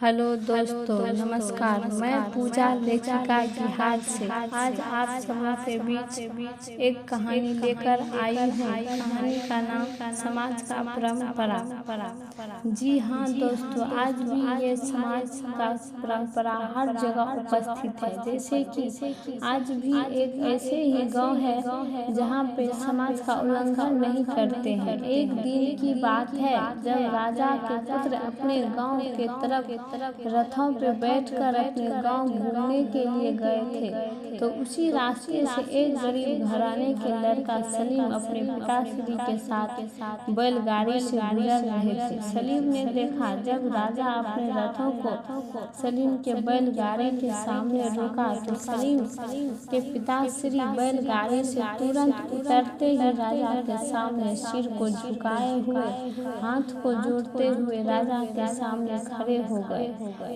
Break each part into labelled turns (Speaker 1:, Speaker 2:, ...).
Speaker 1: Hello दोस्तों, नमस्कार। मैं पूजा लेखिका बिहार से आज आप सभी के बीच एक कहानी लेकर आई हूँ। कहानी का नाम समाज का परंपरा। जी हाँ दोस्तों, आज भी ये समाज का परंपरा हर जगह उपस्थित है। जैसे कि आज भी एक ऐसे ही गांव है जहाँ पे समाज का उल्लंघन नहीं करते हैं। एक दिन की बात है जब राजा के पुत्र अपने गांव के तरफ रथों पे बैठकर अपने गांव घूमने के लिए गए थे। तो उसी रास्ते से एक गरीब घराने के लड़का सलीम अपने पिताश्री के साथ बैलगाड़ी से गुजर रहे थे। सलीम ने देखा जब राजा अपने रथों को सलीम के बैलगाड़ी के सामने रोका तो सलीम के पिताश्री बैलगाड़ी से तुरंत उतरते ही राजा के सामने सिर को झुकाए हुए हाथ को जोड़ते हुए राजा के सामने खड़े हो गए।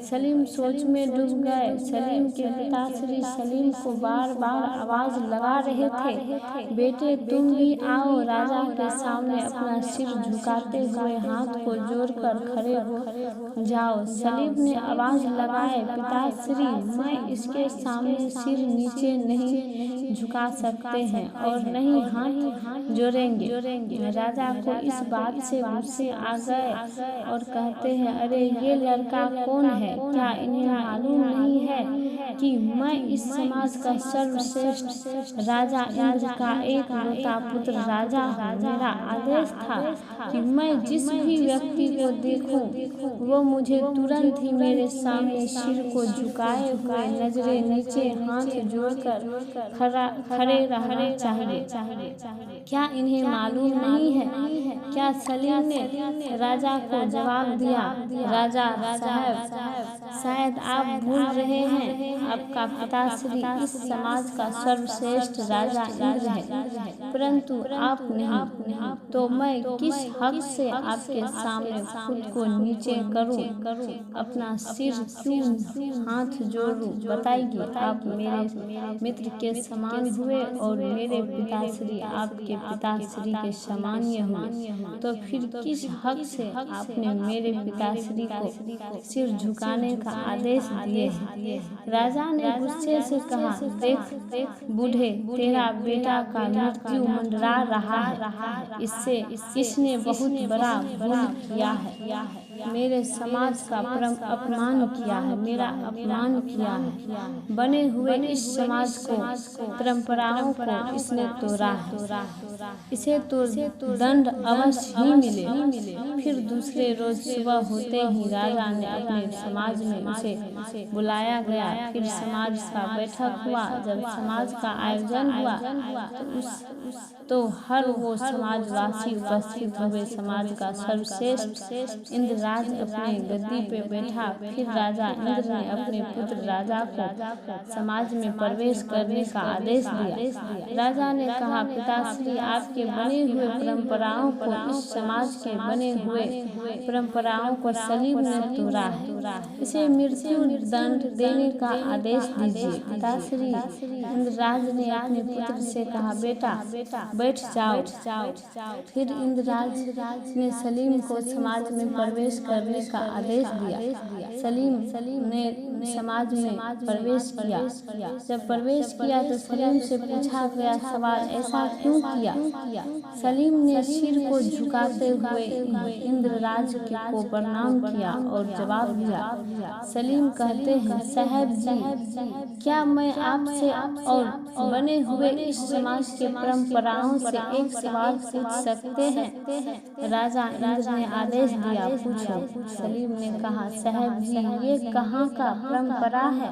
Speaker 1: सलीम सोच में डूब गए। सलीम के पिताश्री सलीम को बार बार आवाज लगा रहे थे, बेटे तुम भी आओ। राजा के सामने अपना सिर झुकाते हुए हाथ को जोड़कर खड़े हो जाओ। सलीम ने आवाज लगाए, पिताश्री मैं इसके सामने सिर नीचे नहीं झुका सकते हैं और नहीं हाथ जोड़ेंगे। राजा को इस बात से गुस्से आ गए और कहते हैं, अरे ये लड़का कौन है? क्या इन्हें मालूम नहीं है कि मैं इस समाज का सर्वश्रेष्ठ राजा इंद्र का एक लौता पुत्र राजा हूँ। मेरा आदेश था कि मैं जिस भी व्यक्ति को देखूं वो मुझे तुरंत ही मेरे सामने सिर को झुकाए हुए नजरें नीचे हाथ जोड़कर खड़े रहना चाहिए। क्या इन्हें मालूम नहीं है? क्या सलीम ने राजा को जवाब दिया, राजा साहब शायद आप भूल रहे हैं आपका पिताश्री इस समाज का सर्वश्रेष्ठ राजा इंद्र है, परंतु आप नहीं। तो मैं किस हक से आपके सामने खुद को नीचे करूं, अपना सिर क्यों हाथ जोड़ूं? बताइए, आप मेरे मित्र के समान हुए और मेरे पिताश्री आपके पिताश्री के समान हुए, तो फिर किस हक से आपने मेरे पिताश्री को सिर झुकाने का आदेश दिए हैं? राजा ने गुस्से से कहा, देख बूढ़े, तेरा बेटा का मृत्यु मंडरा रहा है। इसने बहुत बड़ा भूल किया है, मेरे समाज का अपमान किया है, मेरा अपमान किया है। बने हुए इस समाज को परंपराओं को इसने तोड़ा है। इसे तो दंड अवश्य ही मिले। फिर दूसरे रोज सुबह होते ही राजा ने अपने समाज में उसे बुलाया गया। फिर समाज का बैठक हुआ। जब समाज का आयोजन हुआ तो हर वो समाजवासी उपस्थित हुए। समाज का सर्वश्रेष्ठ इंद्रराज अपने गद्दी पे बैठा। फिर राजा इंद्र ने अपने पुत्र राजा को समाज में प्रवेश करने का आदेश दिया। राजा ने कहा, पिताश्री आपके बने हुए परंपराओं को, इस समाज के बने हुए परंपराओं को सलीम ने तोड़ा है। इसे मृत्यु दंड देने का आदेश दीजिए। पिताश्री इंद्रराज ने अपने पुत्र से कहा, बेटा बैठ जाओ। फिर इंद्रराज ने सलीम को समाज में प्रवेश करने का आदेश दिया। सलीम ने समाज में प्रवेश किया। जब प्रवेश किया तो सलीम से पूछा गया सवाल, ऐसा क्यों किया? सलीम ने सिर को झुकाते हुए इंद्रराज को प्रणाम किया और जवाब दिया। सलीम कहते हैं, साहब जी, क्या मैं आपसे और बने हुए इस समाज के परंपराओं से एक सवाल पूछ सकते हैं? राजा इंद्र ने आदेश दिया, पूछो। सलीम ने कहा, साहब जी, ये कहाँ का परंपरा है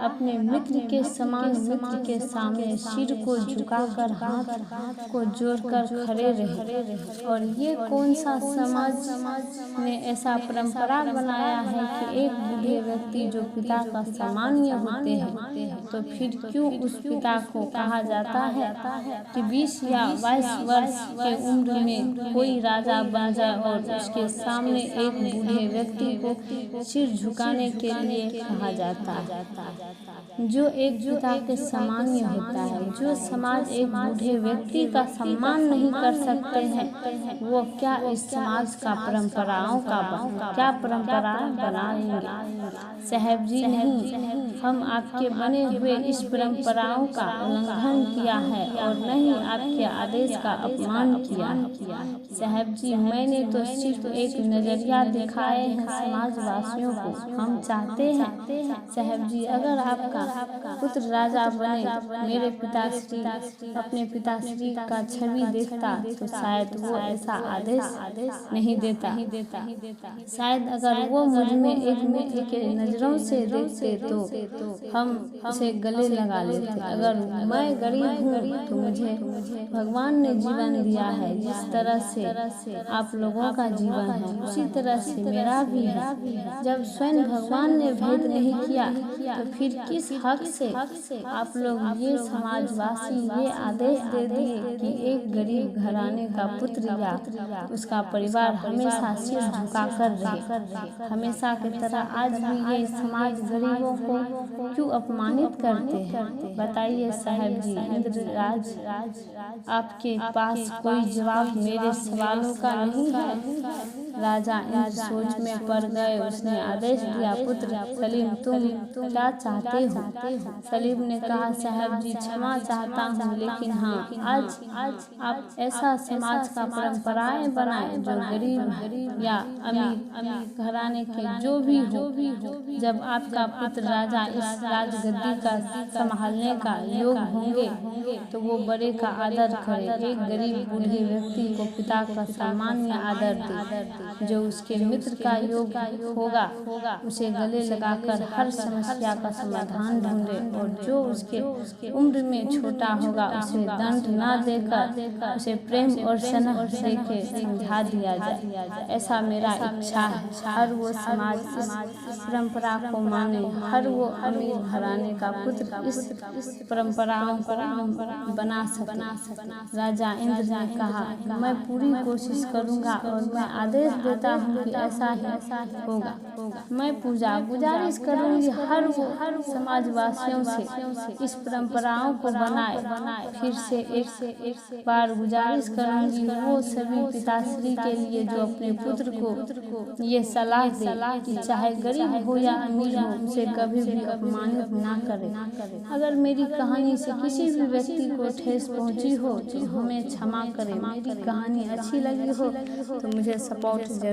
Speaker 1: अपने मित्र के समान मित्र के सामने सिर को झुकाकर हाथ को जोड़कर खड़े रहे? और ये कौन सा समाज ने ऐसा परंपरा बनाया है कि एक बूढ़े व्यक्ति जो पिता का सामान्य होते हैं, तो फिर क्यों उस पिता को कहा जाता है कि 20 या 22 वर्ष के उम्र में कोई राजा बन जाए और उसके सामने एक बूढ़े व्यक्ति को सिर झुकाने के लिए कहा जाता है, जो एक पिता के सामान्य होता है। जो समाज एक बूढ़े व्यक्ति का सम्मान नहीं कर सकते हैं, वो क्या इस समाज का परंपराओं का क्या परंपराएं बनाएंगे। साहब जी नहीं, हम आपके बने हुए इस परंपराओं का उल्लंघन किया है और न ही आपके आदेश का अपमान किया है। साहब जी, मैंने तो सिर्फ एक नजरिया दिखाए हैं समाजवासियों को। हम चाहते हैं साहब जी, अगर आपका पुत्र राजा बने, मेरे पिताश्री अपने पिताश्री का छवि देखता तो शायद वो ऐसा आदेश नहीं देता। शायद अगर वो मुझ में एक मित्र के नजरों से देखते तो हम उसे गले लगा लेते। अगर मैं गरीब हूँ तो मुझे भगवान ने जीवन दिया है। जिस तरह से आप लोगों का जीवन है उसी तरह से मेरा भी है। जब स्वयं भगवान ने भेद नहीं किया तो फिर किस हक से आप लोग ये समाजवासी ये आदेश दे दिए कि एक गरीब घराने का पुत्र या उसका परिवार हमेशा सिर झुकाकर रहे। हमेशा की तरह आज भी ये समाज गरीबों को क्यों अपमानित करते हैं? बताइए साहब जी। इंद्रराज, आपके पास कोई जवाब मेरे सवालों का नहीं है? राजा इंद्र सोच में पड़ गए। उसने आदेश दिया, पुत्र सलीम, तुम क्या चाहते हो? सलीम ने कहा, साहब जी क्षमा चाहता हूँ, लेकिन हाँ, आज आप ऐसा समाज का परंपराएं बनाए जो गरीब या अमीर घराने के जो भी हो, जब आपका पुत्र राजा इस राजगद्दी का संभालने का योग होंगे तो वो बड़े का आदर करे। एक गरीब बूढ़े व्यक्ति को पिता का सामान्य आदर दे। जो उसके मित्र का योग होगा उसे गले लगाकर हर समस्या का समाधान ढूंढे, और जो उसके उम्र में छोटा होगा उसे दंड न देकर उसे प्रेम और स्नेह देके समझा दिया जाए। ऐसा मेरा इच्छा है। हर वो समाज इस परंपरा को माने, हर वो अमीर घराने का पुत्र इस परंपराओं को बना सके। राजा इंद्र ने कहा, मैं पूरी कोशिश करूंगा और मैं आदेश देता हूँ कि ऐसा ही होगा। मैं गुजारिश करूंगी हर समाजवासियों से इस परंपराओं को बनाए। फिर से एक बार गुजारिश करूंगी वो सभी पिताश्री के लिए जो अपने पुत्र को ये सलाह दे कि चाहे गरीब हो या अमीर हो, उसे कभी भी अपमानित ना करे। अगर मेरी कहानी से किसी भी व्यक्ति को ठेस पहुंची हो तो हमें क्षमा करें। मेरी कहानी अच्छी लगी हो तो मुझे सपोर्ट जरूर